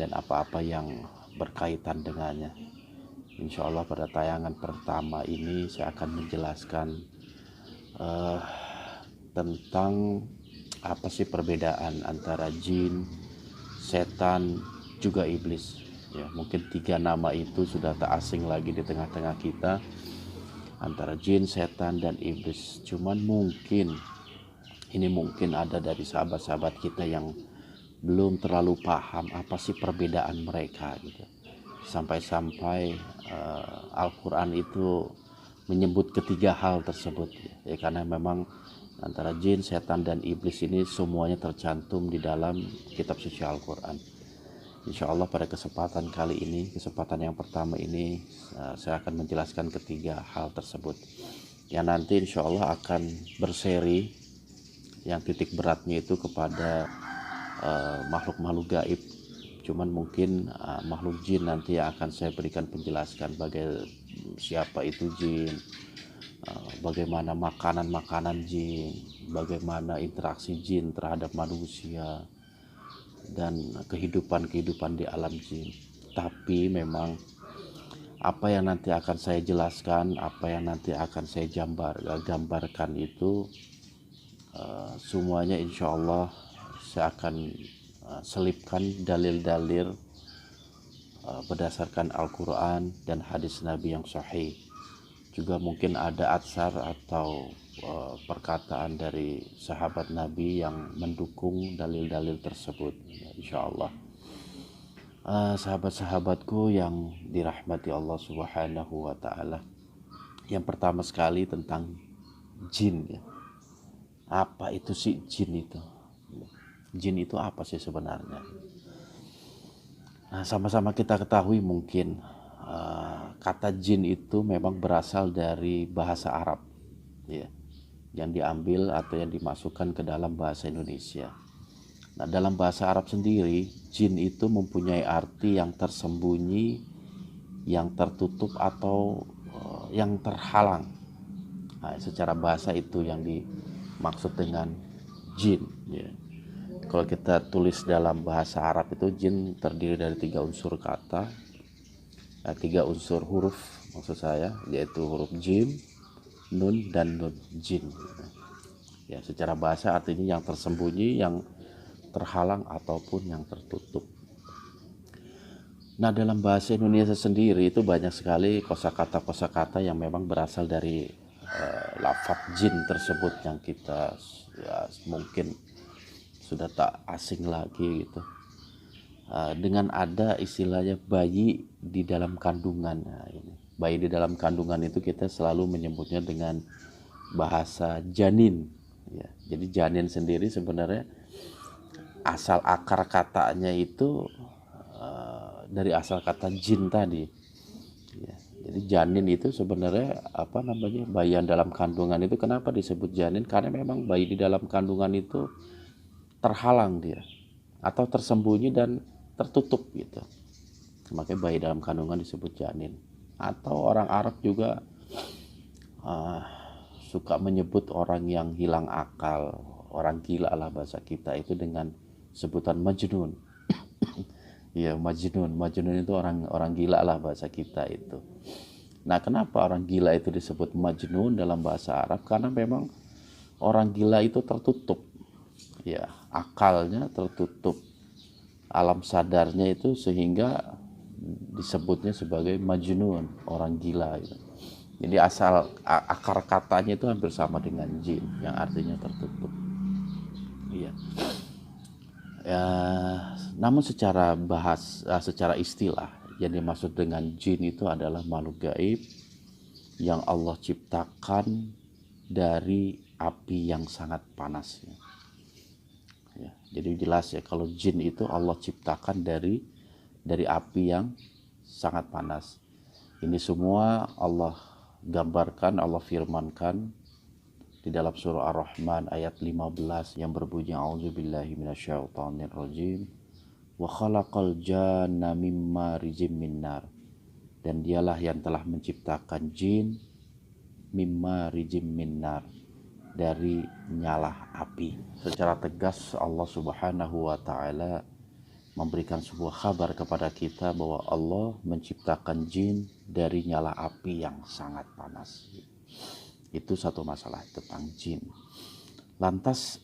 dan apa-apa yang berkaitan dengannya. Insya Allah pada tayangan pertama ini saya akan menjelaskan uh, tentang apa sih perbedaan antara jin, setan, juga iblis. Ya, mungkin 3 nama itu sudah tak asing lagi di tengah-tengah kita, antara jin, setan, dan iblis. Cuman mungkin ada dari sahabat-sahabat kita yang belum terlalu paham apa sih perbedaan mereka gitu. Sampai-sampai Al-Quran itu menyebut ketiga hal tersebut ya, karena memang antara jin, setan, dan iblis ini semuanya tercantum di dalam kitab suci Al-Quran. Insya Allah pada kesempatan kali ini, kesempatan yang pertama ini, saya akan menjelaskan ketiga hal tersebut yang nanti insya Allah akan berseri, yang titik beratnya itu kepada makhluk-makhluk gaib. Cuman mungkin makhluk jin nanti yang akan saya berikan penjelasan siapa itu jin, bagaimana makanan jin, bagaimana interaksi jin terhadap manusia, dan kehidupan di alam jin. Tapi memang apa yang nanti akan saya jelaskan, apa yang nanti akan saya gambarkan itu semuanya insya Allah saya akan selipkan dalil-dalil berdasarkan Al-Quran dan hadis Nabi yang sahih. Juga mungkin ada atsar atau perkataan dari sahabat Nabi yang mendukung dalil-dalil tersebut, insya Allah. Sahabat-sahabatku yang dirahmati Allah Subhanahu wa Ta'ala, yang pertama sekali tentang jin ya. Apa itu sih jin itu? Jin itu apa sih sebenarnya? Nah, sama-sama kita ketahui mungkin kata jin itu memang berasal dari bahasa Arab ya, yang diambil atau yang dimasukkan ke dalam bahasa Indonesia. Nah, dalam bahasa Arab sendiri, jin itu mempunyai arti yang tersembunyi, yang tertutup, atau yang terhalang. Nah, secara bahasa itu yang dimaksud dengan jin ya. Kalau kita tulis dalam bahasa Arab itu jin terdiri dari 3 unsur kata, 3 unsur huruf maksud saya, yaitu huruf jim, nun, dan nun, jin. Ya, secara bahasa artinya yang tersembunyi, yang terhalang, ataupun yang tertutup. Nah, dalam bahasa Indonesia sendiri itu banyak sekali kosakata yang memang berasal dari lafaz jin tersebut yang kita ya, mungkin sudah tak asing lagi gitu. Dengan ada istilahnya bayi di dalam kandungan. Nah, ini bayi di dalam kandungan itu kita selalu menyebutnya dengan bahasa janin ya. Jadi janin sendiri sebenarnya asal akar katanya itu dari asal kata jin tadi ya. Jadi janin itu sebenarnya bayi yang dalam kandungan itu kenapa disebut janin, karena memang bayi di dalam kandungan itu terhalang dia atau tersembunyi dan tertutup gitu, makanya bayi dalam kandungan disebut janin. Atau orang Arab juga suka menyebut orang yang hilang akal, orang gila lah bahasa kita itu, dengan sebutan majnun. Ya, majnun itu orang gila lah bahasa kita itu. Nah, kenapa orang gila itu disebut majnun dalam bahasa Arab? Karena memang orang gila itu tertutup ya, akalnya tertutup, alam sadarnya itu, sehingga disebutnya sebagai majnun, orang gila gitu. Jadi akar katanya itu hampir sama dengan jin yang artinya tertutup. Iya. Ya, namun secara istilah yang dimaksud dengan jin itu adalah makhluk gaib yang Allah ciptakan dari api yang sangat panas. Ya, jadi jelas ya, kalau jin itu Allah ciptakan dari api yang sangat panas. Ini semua Allah gambarkan, Allah firmankan di dalam surah Ar-Rahman ayat 15 yang berbunyi a'udzubillahi minasyaitonirrajim wa khalaqal janna mimma rijim minnar, dan dialah yang telah menciptakan jin mimma rijim minnar, dari nyala api. Secara tegas Allah Subhanahu wa Ta'ala memberikan sebuah kabar kepada kita bahwa Allah menciptakan jin dari nyala api yang sangat panas. Itu satu masalah tentang jin. Lantas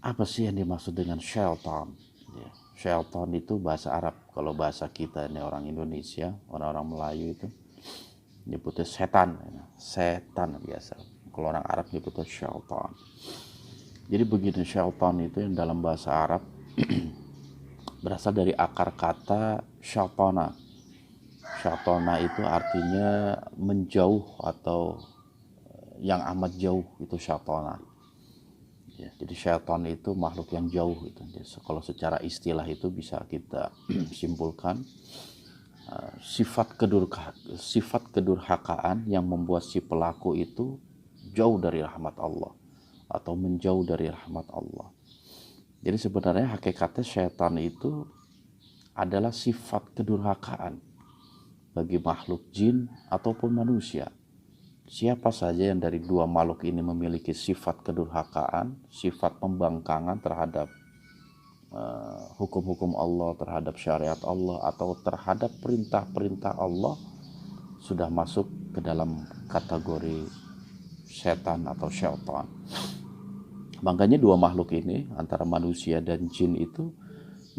apa sih yang dimaksud dengan syaitan? Ya, syaitan itu bahasa Arab. Kalau bahasa kita ini orang Indonesia, orang-orang Melayu itu nyebutnya setan. Setan biasa. Kalau orang Arab nyebutnya syaitan. Jadi begini, syaitan itu yang dalam bahasa Arab berasal dari akar kata syaitana. Syaitana itu artinya menjauh atau yang amat jauh, itu syaitana. Ya, jadi syaitan itu makhluk yang jauh gitu. Jadi, kalau secara istilah itu bisa kita simpulkan sifat kedurhakaan yang membuat si pelaku itu jauh dari rahmat Allah atau menjauh dari rahmat Allah. Jadi sebenarnya hakikatnya syaitan itu adalah sifat kedurhakaan bagi makhluk jin ataupun manusia. Siapa saja yang dari dua makhluk ini memiliki sifat kedurhakaan, sifat pembangkangan terhadap hukum-hukum Allah, terhadap syariat Allah, atau terhadap perintah-perintah Allah, sudah masuk ke dalam kategori setan atau syaitan. Makanya dua makhluk ini antara manusia dan jin itu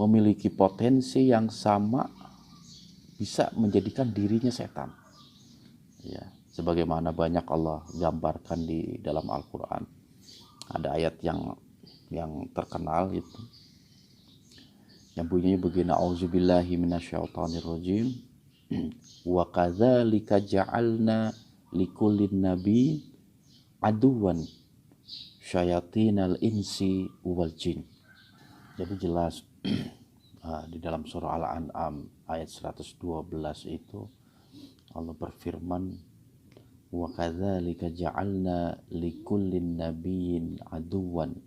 memiliki potensi yang sama, bisa menjadikan dirinya setan. Ya, sebagaimana banyak Allah gambarkan di dalam Al-Quran. Ada ayat yang terkenal itu, yang bunyinya begini, auzubillahi minasyaitonirrajim, wa kadzalika ja'alna likullin nabi aduwan syayatinal insi wal jin. Jadi jelas di dalam surah Al-An'am ayat 112 itu Allah berfirman, wa kadzalika ja'alna likullin nabiyyin aduwan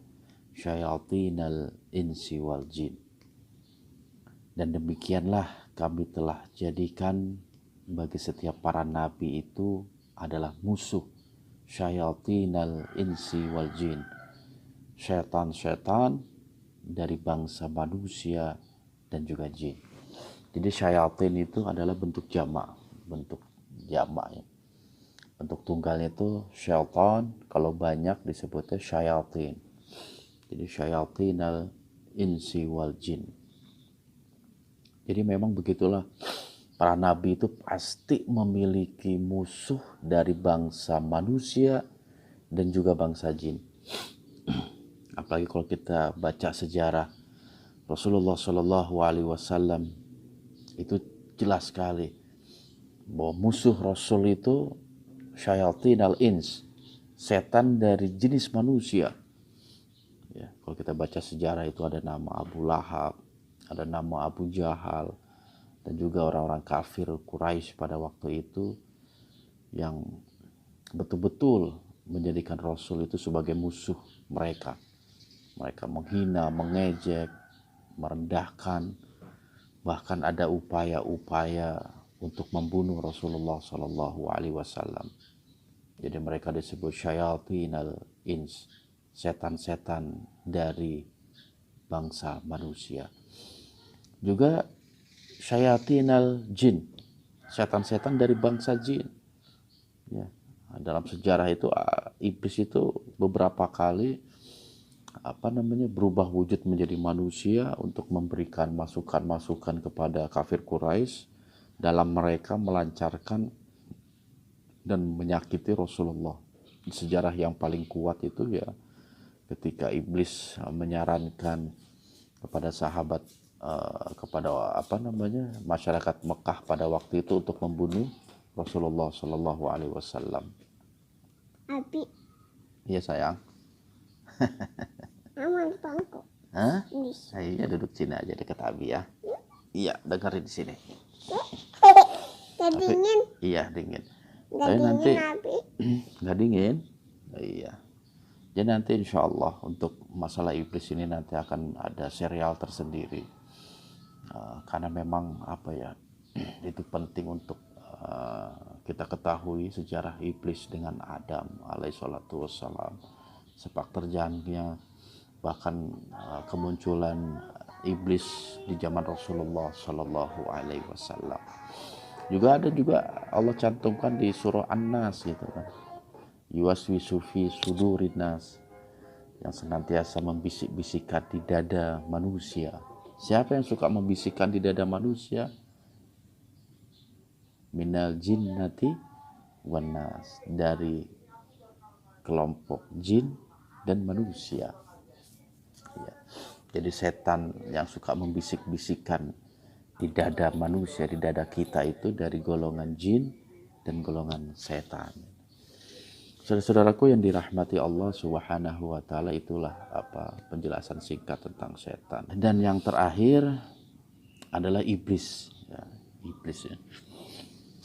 syayatinal insi wal jin. Dan demikianlah kami telah jadikan bagi setiap para nabi itu adalah musuh syayatinal insi wal jin, syaitan-syaitan dari bangsa manusia dan juga jin. Jadi syayatin itu adalah bentuk jamak ya. Bentuk tunggalnya itu syaitan, kalau banyak disebutnya syayatin. Jadi syayatinal insi wal jin. Jadi memang begitulah, para nabi itu pasti memiliki musuh dari bangsa manusia dan juga bangsa jin. Apalagi kalau kita baca sejarah Rasulullah Shallallahu Alaihi Wasallam, itu jelas sekali bahwa musuh Rasul itu syayatin al-ins, setan dari jenis manusia. Ya, kalau kita baca sejarah itu ada nama Abu Lahab, ada nama Abu Jahal, dan juga orang-orang kafir Quraisy pada waktu itu yang betul-betul menjadikan Rasul itu sebagai musuh mereka. Mereka menghina, mengejek, merendahkan, bahkan ada upaya-upaya untuk membunuh Rasulullah Shallallahu Alaihi Wasallam. Jadi mereka disebut syayatin al-ins, setan-setan dari bangsa manusia. Juga syayatin al-jin, setan-setan dari bangsa jin. Ya, dalam sejarah itu iblis itu beberapa kali berubah wujud menjadi manusia untuk memberikan masukan-masukan kepada kafir Quraisy dalam mereka melancarkan dan menyakiti Rasulullah. Sejarah yang paling kuat itu ya ketika iblis menyarankan kepada sahabat masyarakat Mekah pada waktu itu untuk membunuh Rasulullah Shallallahu Alaihi Wasallam. Abi. Iya sayang. Aman bangku. Hah? Iya, duduk sini aja dekat Abi ya. Iya, dengerin di sini. Gak dingin. Iya, dingin. Gak Tapi dingin nanti Abi. nggak dingin. Iya. Jadi nanti insya Allah untuk masalah iblis ini nanti akan ada serial tersendiri. Karena memang itu penting untuk kita ketahui sejarah iblis dengan Adam alaihissalatu wassalam, sepak terjangnya, bahkan kemunculan iblis di zaman Rasulullah Shallallahu Alaihi Wasallam. Juga ada juga Allah cantumkan di surah An-Nas gitu kan. Yuwaswisu fi sudurin nas, yang senantiasa membisik-bisikkan di dada manusia. Siapa yang suka membisikkan di dada manusia? Minal jinnati wan nas, dari kelompok jin dan manusia. Ya. Jadi setan yang suka membisik-bisikkan di dada manusia, di dada kita itu dari golongan jin dan golongan setan. Saudara-saudaraku yang dirahmati Allah Subhanahu wa taala, itulah penjelasan singkat tentang setan. Dan yang terakhir adalah iblis, ya. Iblis ya.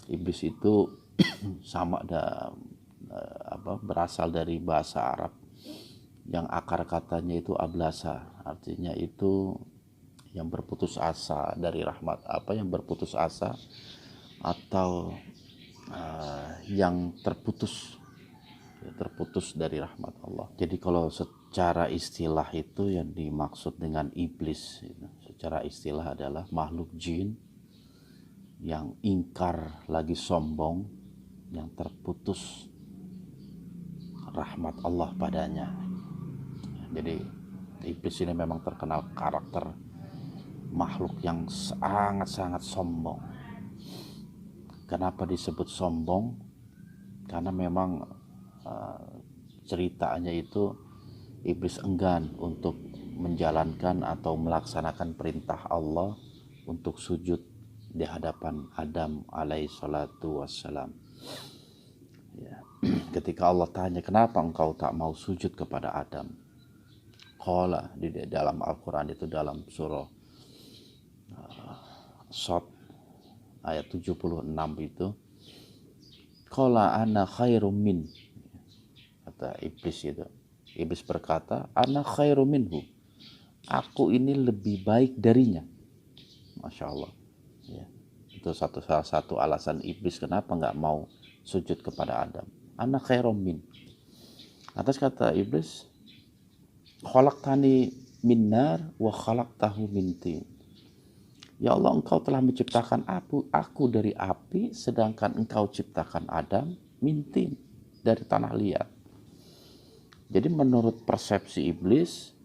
Iblis itu sama berasal dari bahasa Arab yang akar katanya itu ablasa, artinya itu yang berputus asa dari rahmat, yang berputus asa atau yang terputus dari rahmat Allah. Jadi kalau secara istilah itu yang dimaksud dengan iblis secara istilah adalah makhluk jin yang ingkar lagi sombong, yang terputus rahmat Allah padanya. Jadi iblis ini memang terkenal karakter makhluk yang sangat-sangat sombong. Kenapa disebut sombong? Karena memang ceritanya itu iblis enggan untuk menjalankan atau melaksanakan perintah Allah untuk sujud di hadapan Adam alaihi salatu wassalam. Ya. Ketika Allah tanya, kenapa engkau tak mau sujud kepada Adam? Qala, di dalam Al-Quran itu dalam surah Shad ayat 76 itu, qala ana khairum min, kata iblis itu. Iblis berkata, ana khairum minhu, aku ini lebih baik darinya. Masya Allah ya. Itu salah satu alasan iblis kenapa nggak mau sujud kepada Adam. Ana khairum min. Atas kata iblis, khalaqtani min nar wa khalaqtahu min tin. Ya Allah, engkau telah menciptakan aku dari api, sedangkan engkau ciptakan Adam mintin, dari tanah liat. Jadi menurut persepsi iblis,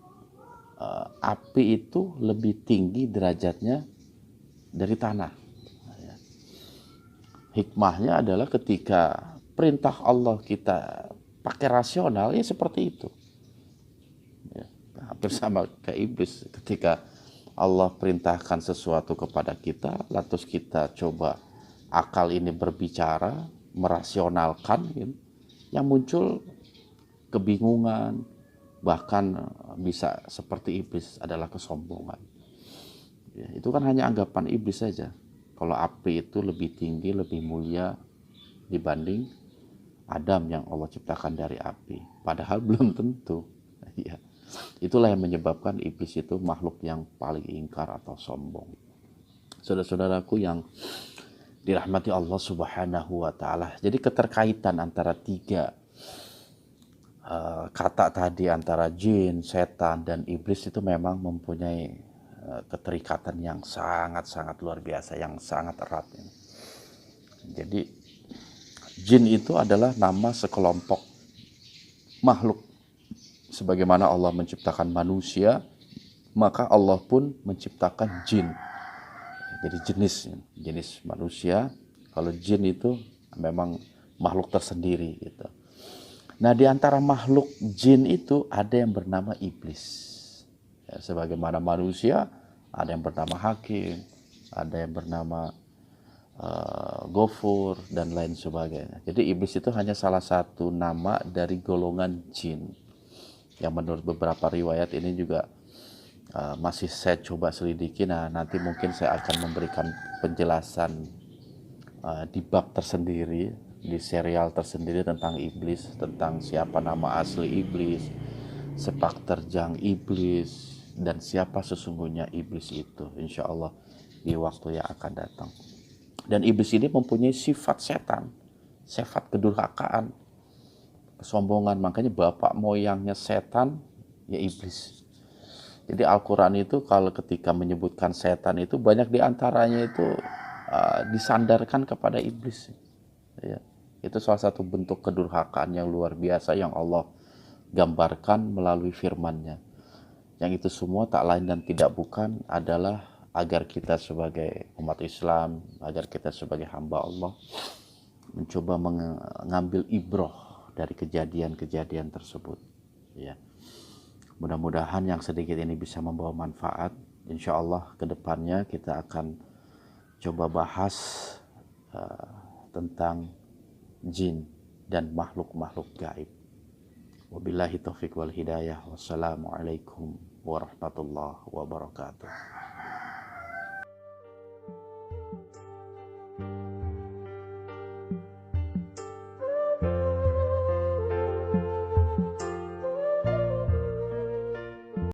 api itu lebih tinggi derajatnya dari tanah. Hikmahnya adalah ketika perintah Allah kita pakai rasional, ya seperti itu. Ya, hampir sama kayak iblis, ketika Allah perintahkan sesuatu kepada kita, lantas kita coba akal ini berbicara, merasionalkan, gitu. Yang muncul kebingungan, bahkan bisa seperti iblis adalah kesombongan. Ya, itu kan hanya anggapan iblis saja. Kalau api itu lebih tinggi, lebih mulia dibanding Adam yang Allah ciptakan dari api. Padahal belum tentu. Ya. Itulah yang menyebabkan iblis itu makhluk yang paling ingkar atau sombong. Saudara-saudaraku yang dirahmati Allah Subhanahu wa taala. Jadi keterkaitan antara tiga kata tadi, antara jin, setan, dan iblis itu memang mempunyai keterikatan yang sangat-sangat luar biasa, yang sangat erat. Jadi jin itu adalah nama sekelompok makhluk. Sebagaimana Allah menciptakan manusia, maka Allah pun menciptakan jin. Jadi jenis manusia. Kalau jin itu memang makhluk tersendiri gitu. Nah, di antara makhluk jin itu ada yang bernama iblis. Ya, sebagaimana manusia, ada yang bernama Hakim, ada yang bernama Ghafur, dan lain sebagainya. Jadi iblis itu hanya salah satu nama dari golongan jin. Yang menurut beberapa riwayat ini juga masih saya coba selidiki. Nah, nanti mungkin saya akan memberikan penjelasan di bab tersendiri, di serial tersendiri tentang iblis, tentang siapa nama asli iblis, sepak terjang iblis, dan siapa sesungguhnya iblis itu, insya Allah di waktu yang akan datang. Dan iblis ini mempunyai sifat setan, sifat kedurhakaan, kesombongan. Makanya bapak moyangnya setan ya iblis. Jadi Al-Quran itu kalau ketika menyebutkan setan itu banyak diantaranya itu disandarkan kepada iblis. Ya. Itu salah satu bentuk kedurhakaan yang luar biasa yang Allah gambarkan melalui firman-Nya. Yang itu semua tak lain dan tidak bukan adalah agar kita sebagai umat Islam, agar kita sebagai hamba Allah mencoba mengambil ibroh dari kejadian-kejadian tersebut. Ya. Mudah-mudahan yang sedikit ini bisa membawa manfaat. Insya Allah ke depannya kita akan coba bahas tentang jin dan makhluk-makhluk gaib. Wabillahi taufiq wal hidayah. Wassalamualaikum warahmatullahi wabarakatuh.